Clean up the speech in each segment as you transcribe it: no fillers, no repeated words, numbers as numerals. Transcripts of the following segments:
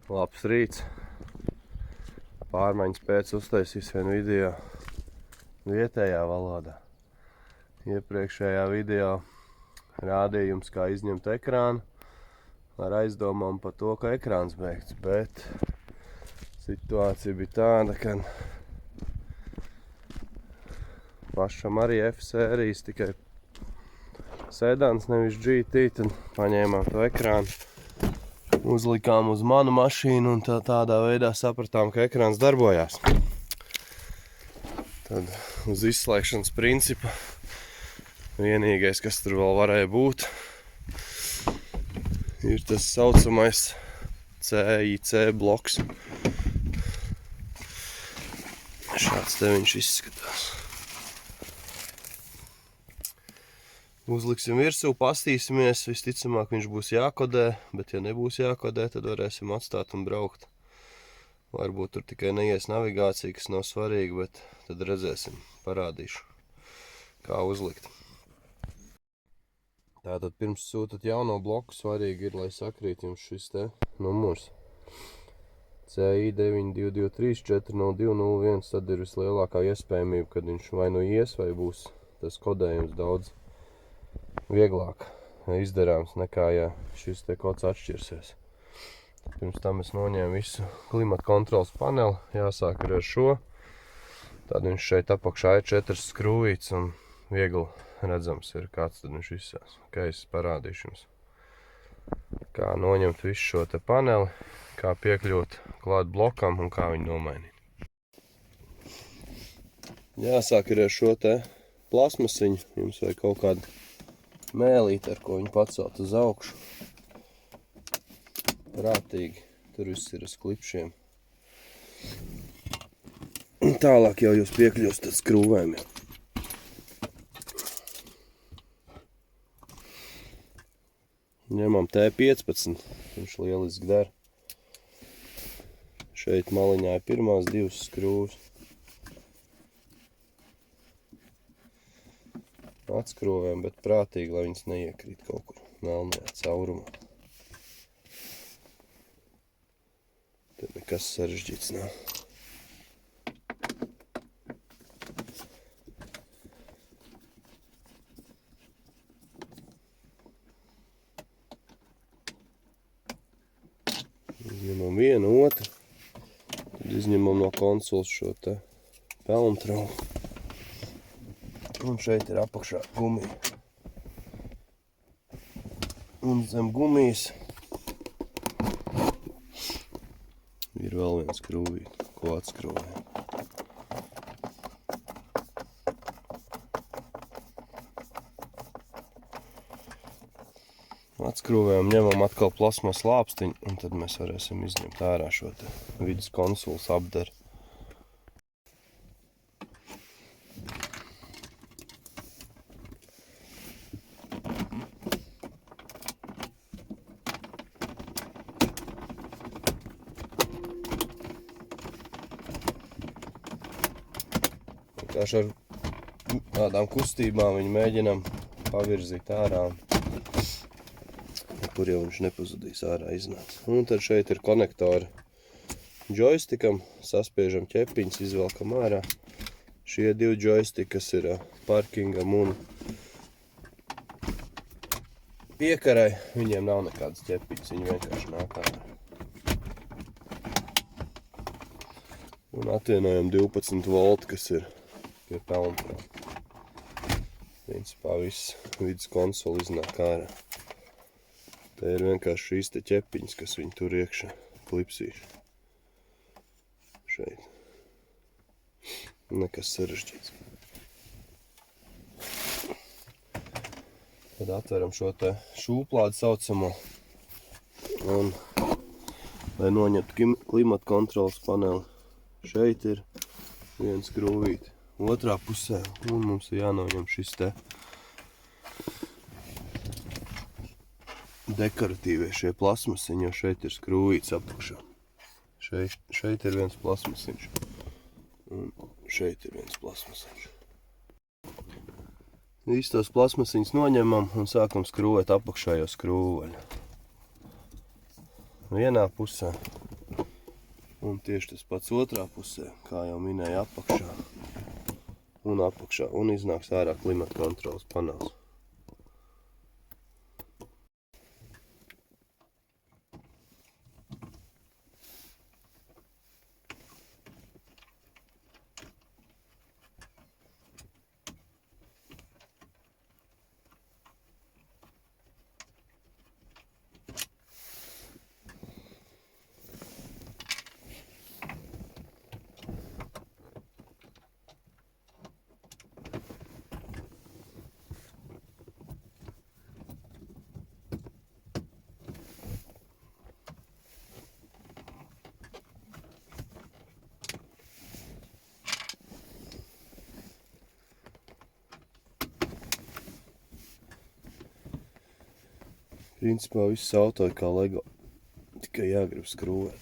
Labs rīts. Pārmaiņas pēc uztaisīs vienu video vietējā valodā. Iepriekšējā video rādījums, kā izņemt ekrānu ar aizdomām par to, ka ekrāns beigts, bet situācija bija tāda, ka pašam arī F sērijas tikai sedans, nevis GT, tad paņēmām to ekrānu, uzlikām uz manu mašīnu un tādā veidā sapratām, ka ekrāns darbojās. Tad uz izslēgšanas principa vienīgais, kas tur vēl varēja būt, ir tas saucamais CIC bloks. Šāds te viņš izskatās. Uzliksim virsū, pastīsimies, visticamāk viņš būs jākodē, bet ja nebūs jākodē, tad varēsim atstāt un braukt. Varbūt tur tikai neies navigācija, kas nav svarīga, bet tad redzēsim, parādīšu, kā uzlikt. Tātad pirms sūtat jauno bloku, svarīgi ir, lai sakrīt jums šis te numurs. CI 9223 40201, tad ir vislielākā iespējamība, kad viņš vai nu ies, vai būs tas kodējums daudz vieglāk izdarāms nekā, ja šis te kods atšķirsies. Pirms tam es noņēmu visu klimata kontrolas paneli, jāsāk ar šo. Tad viņš šeit apakšā ir 4 skrūvītes un viegli redzams ir, kāds tad viņš izsās. Kā es parādīšu jums, kā noņemt visu šo te paneli, kā piekļūt klāt blokam un kā viņu nomainīt. Jāsāk ar šo te plasmasiņu, jums vajag kaut kādu mēlīti, ar ko viņu pacelt uz augšu. Prātīgi, tur viss ir uz klipšiem. Tālāk jau jūs piekļūstat skrūvēm. Ņemam T15, viņš lieliski der. Šeit maliņā ir pirmās 2 skrūves. Atskrovēm, bet prātīgi, lai viņas neiekrīt kaut kur melnajā caurumā. Te nekas sarežģīts nav. Izņemam vienu, otru, tad izņemam no konsoles šo te pelntraulu. Un šeit ir apakšā gumija. Un zem gumijas ir vēl viens skrūvīte, ko atskrūvējam. Atskrūvējam, ņemam atkal plasmas lāpstiņu, un tad mēs varēsim izņemt ārā šo te vidus konsoles apdari. Ar tādām kustībām viņu mēģinam pavirzīt ārā, kur jau viņš nepazudīs ārā iznāca. Un tad šeit ir konektori joystickam, saspiežam ķepiņas, izvelkam ārā. Šie 2 joystick, kas ir parkingam un piekarai, viņiem nav nekādas ķepiņas, viņi vienkārši nāk ārā. Un atvienojam 12 volti, kas ir pie pelntraula. Principā viss vidus konsoli iznāk ārā. Te ir vienkārši šīs te ķepiņas, kas viņi tur iekšā klipsīši. Šeit. Nekas sarežģīts. Tad atveram šo te šūplādi saucamo. Un, lai noņemtu klimata kontrolas paneli, šeit ir viens skrūvīte. Otrā pusē, un mums ir jānoņem šis te dekoratīvie šie plasmasiņi, jo šeit ir skrūvītes apakšā. Šeit ir viens plasmasiņš, un šeit ir viens plasmasiņš. Visus tos plasmasiņus noņemam un sākam skrūvēt apakšējo skrūvaļu. Vienā pusē Un tieši tas pats otrā pusē, kā jau minēju, apakšā un apakšā. Un iznāks ārā klimata kontroles panels. Principā viss auto ir kā Lego, tikai jāgrib skrūvēt.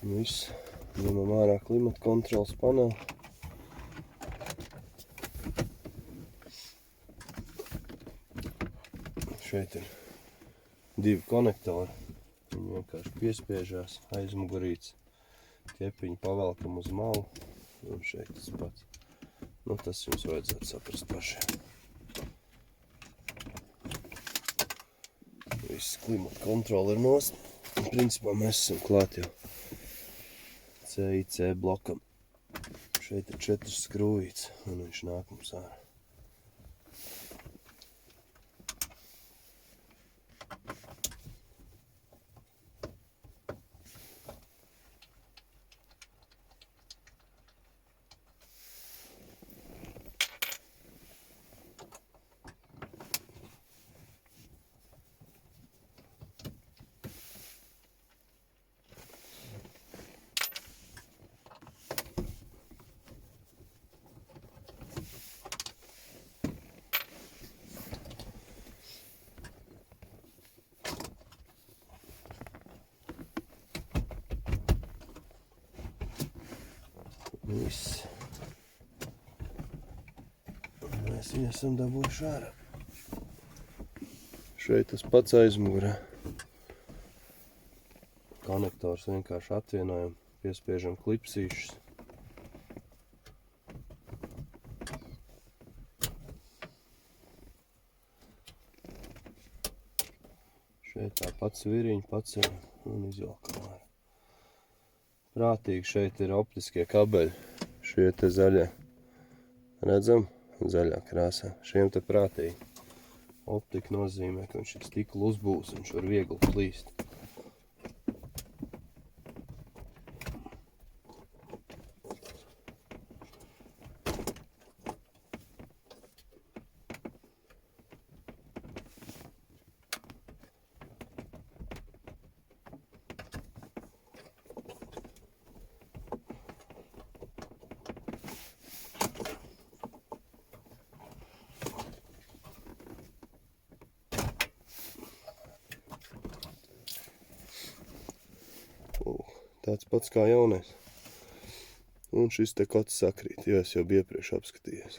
Viss, ņemam ārā klimata kontroles paneli. Šeit ir 2 konektori. Viņi vienkārši piespiežās, aizmugurītes. Ķepiņu pavelkam uz malu. Un šeit tas pats. Nu, tas jums vajadzētu saprast pašiem. Viss klimata kontrole ir nost. Un principā mēs esam klāt jau CIC blokam. Šeit ir 4 skrūvītes un viņš nāk mums ārā. Viss. Mēs viņu esam dabūjuši ārā. Šeit tas pats aizmugurē. Konektors vienkārši atvienojam, piespiežam klipsīšus. Šeit tā pats viriņi pacēl un izvelkam ārā. Prātīgi šeit ir optiskie kabeļi. Šie te zaļie. Redzam? Zaļā krāsā. Šiem te prātīgi. Optika nozīmē, ka viņš ir stikla uzbūs un viņš var viegli plīst. Tāds pats kā jaunais. Un šis te kots sakrīt, jo es jau biju iepriekš apskatījies.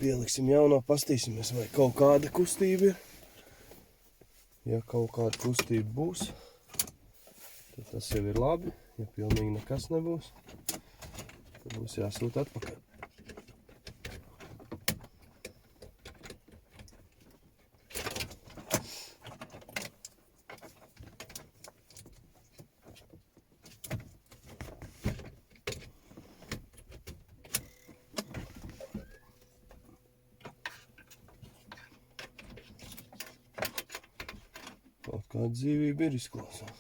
Pieliksim jauno, pastīsimies, vai kaut kāda kustība ir. Ja kaut kāda kustība būs, tad tas jau ir labi. Ja pilnīgi nekas nebūs, tad būs jāsūt atpakaļ. Kaut kāda dzīvība ir izklausās.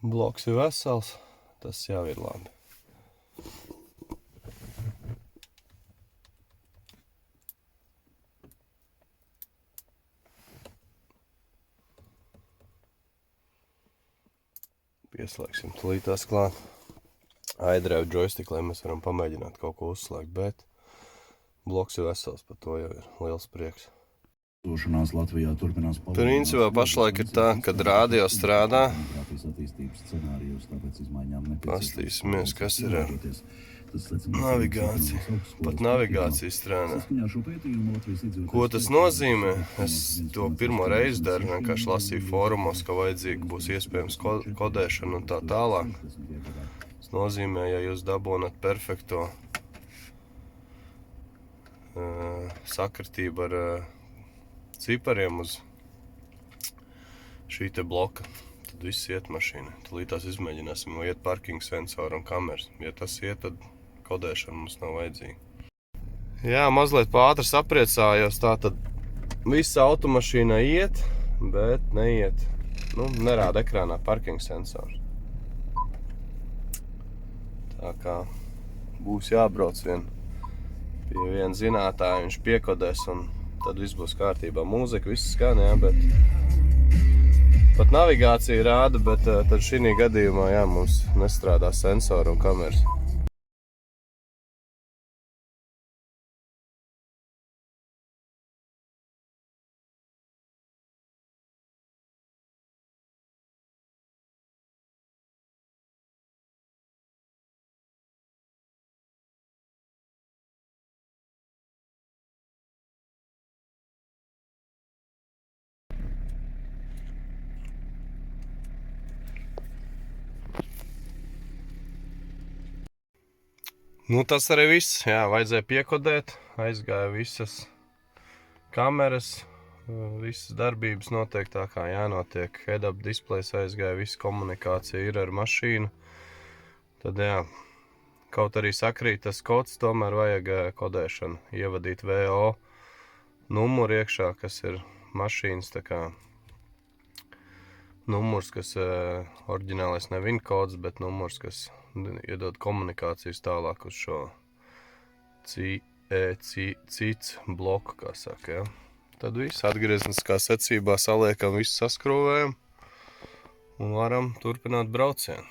Bloks ir vesels, tas jau ir labi. Pieslēgsim tulītās klāt. Aidrēv joystick, lai mēs varam pamēģināt kaut ko uzslēgt, bet bloks ir vesels, par to jau ir liels prieks. Tur īncībā pašlaik ir tā, kad rādio strādā. Pastīsimies, kas ir ar navigāciju. Pat navigācija strādā. Ko tas nozīmē? Es to pirmo reizi daru, vienkārši lasīju fórumos, ka vajadzīgi būs iespējams kodēšana un tā tālāk. Tas nozīmē, ja jūs dabūnat perfekto sakritību ar cipariem uz šī te bloka, tad viss iet mašīnai. Tūlītās izmēģināsim, vai iet parking sensoru un kameras. Ja tas iet, tad kodēšana mums nav vajadzīga. Jā, mazliet pātri sapriecājos, tātad visa automašīna iet, bet neiet. Nerāda ekrānā parking sensors. Tā kā būs jābrauc pie viena zinātāja, viņš piekodēs un tad viss būs kārtībā. Mūzika, viss skan, jā, bet pat navigācija rāda, bet tad šī gadījumā, jā, mums nestrādā sensori un kameras. Tas arī viss. Jā, vajadzēja piekodēt, aizgāja visas kameras, visas darbības notiek tā kā jānotiek. Head-up displays aizgāja, visa komunikācija ir ar mašīnu. Tad jā, kaut arī sakrīt tas kods, tomēr vajag kodēšanu. Ievadīt VO numuru iekšā, kas ir mašīnas tā kā numurs, kas oriģinālais ne VIN kods, bet numurs, kas iedod komunikācijas tālāk uz šo cits bloku, kā saka, ja. Tad viss atgriezniskā secībā saliekam, visu saskrūvējam un varam turpināt braucienu.